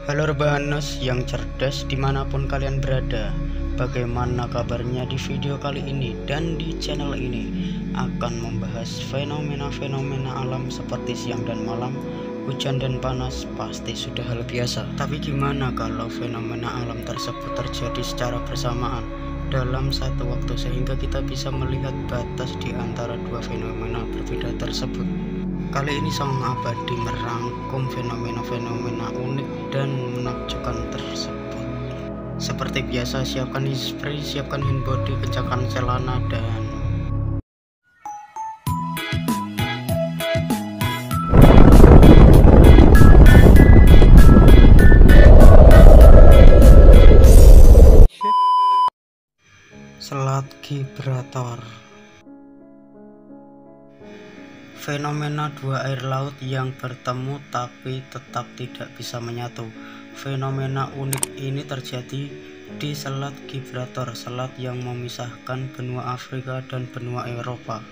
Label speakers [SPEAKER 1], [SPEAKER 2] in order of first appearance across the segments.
[SPEAKER 1] Halo rebahanos yang cerdas dimanapun kalian berada. Bagaimana kabarnya di video kali ini dan di channel ini akan membahas fenomena-fenomena alam seperti siang dan malam, hujan dan panas pasti sudah hal biasa. Tapi gimana kalau fenomena alam tersebut terjadi secara bersamaan dalam satu waktu sehingga kita bisa melihat batas di antara dua fenomena berbeda tersebut? Kali ini Sang Abadi merangkum fenomena-fenomena unik dan menakjubkan tersebut. Seperti biasa, siapkan spray, siapkan hand body, kencangkan celana, dan Selat Gibraltar. Fenomena dua air laut yang bertemu tapi tetap tidak bisa menyatu. Fenomena unik ini terjadi di Selat Gibraltar, selat yang memisahkan benua Afrika dan benua Eropa.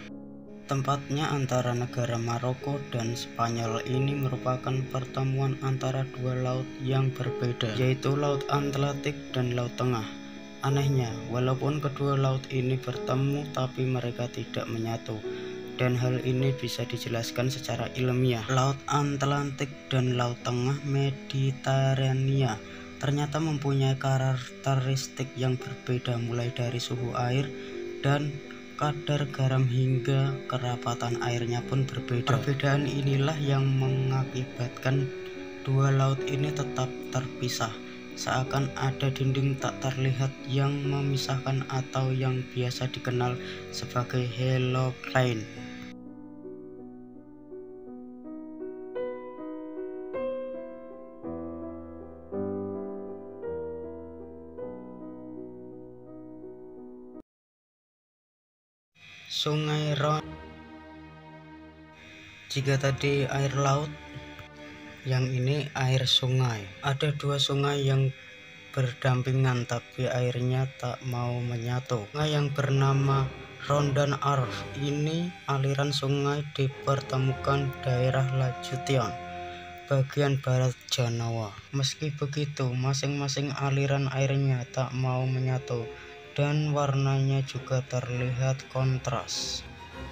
[SPEAKER 1] Tempatnya antara negara Maroko dan Spanyol. Ini merupakan pertemuan antara dua laut yang berbeda, yaitu Laut Atlantik dan Laut Tengah. Anehnya, walaupun kedua laut ini bertemu tapi mereka tidak menyatu. Dan hal ini bisa dijelaskan secara ilmiah. Laut Atlantik dan Laut Tengah Mediterania ternyata mempunyai karakteristik yang berbeda, mulai dari suhu air dan kadar garam hingga kerapatan airnya pun berbeda. Perbedaan inilah yang mengakibatkan dua laut ini tetap terpisah, seakan ada dinding tak terlihat yang memisahkan atau yang biasa dikenal sebagai hologram. Sungai Rhone. Jika tadi air laut, yang ini air sungai. Ada dua sungai yang berdampingan tapi airnya tak mau menyatu. Sungai yang bernama Rhone dan Arve ini aliran sungai dipertemukan daerah Lajutian, bagian barat Janawa. Meski begitu, masing-masing aliran airnya tak mau menyatu dan warnanya juga terlihat kontras.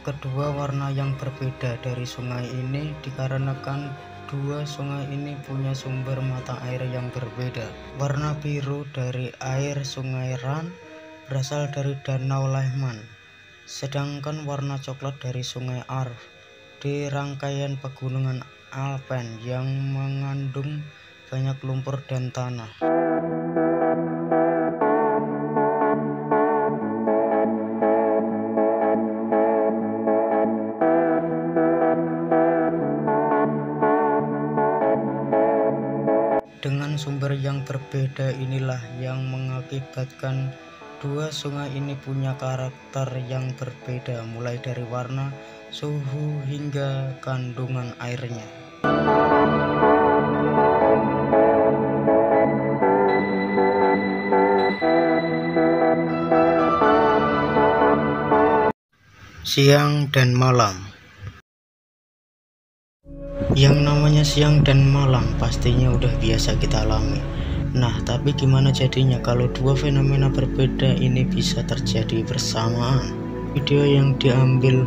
[SPEAKER 1] Kedua warna yang berbeda dari sungai ini dikarenakan dua sungai ini punya sumber mata air yang berbeda. Warna biru dari air sungai Rhone berasal dari Danau Lehman, sedangkan warna coklat dari sungai Arve di rangkaian pegunungan Alpen yang mengandung banyak lumpur dan tanah. Dengan sumber yang berbeda inilah yang mengakibatkan dua sungai ini punya karakter yang berbeda, mulai dari warna, suhu, hingga kandungan airnya. Siang dan malam. Yang namanya siang dan malam pastinya udah biasa kita alami. Nah, tapi gimana jadinya kalau dua fenomena berbeda ini bisa terjadi bersamaan? Video yang diambil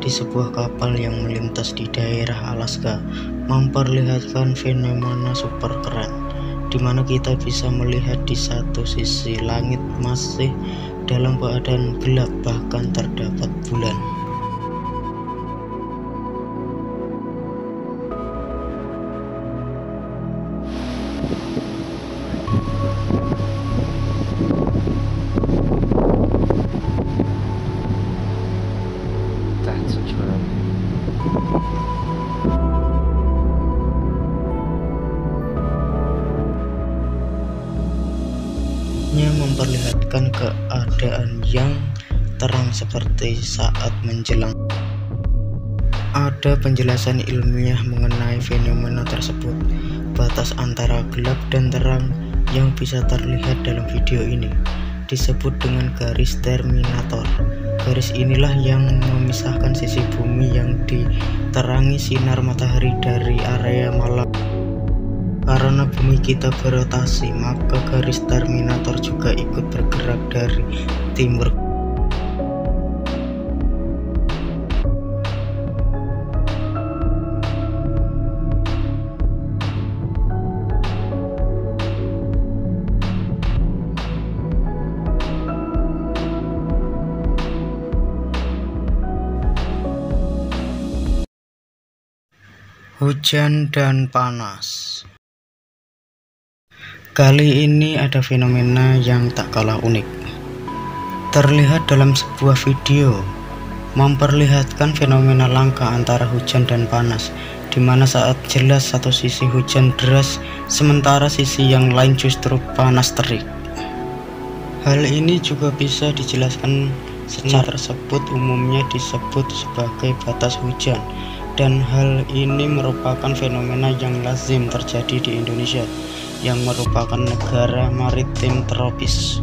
[SPEAKER 1] di sebuah kapal yang melintas di daerah Alaska memperlihatkan fenomena super keren, dimana kita bisa melihat di satu sisi langit masih dalam keadaan gelap, bahkan terdapat bulan. Memperlihatkan keadaan yang terang seperti saat menjelang. Ada penjelasan ilmiah mengenai fenomena tersebut. Batas antara gelap dan terang yang bisa terlihat dalam video ini disebut dengan garis terminator. Garis inilah yang memisahkan sisi bumi yang diterangi sinar matahari dari area malam Karena bumi kita berotasi, maka garis terminator juga ikut bergerak dari timur. Hujan dan panas. Kali ini ada fenomena yang tak kalah unik. Terlihat dalam sebuah video memperlihatkan fenomena langka antara hujan dan panas, di mana saat jelas satu sisi hujan deras, sementara sisi yang lain justru panas terik. Hal ini juga bisa dijelaskan secara tersebut umumnya disebut sebagai batas hujan. Dan hal ini merupakan fenomena yang lazim terjadi di Indonesia, yang merupakan negara maritim tropis.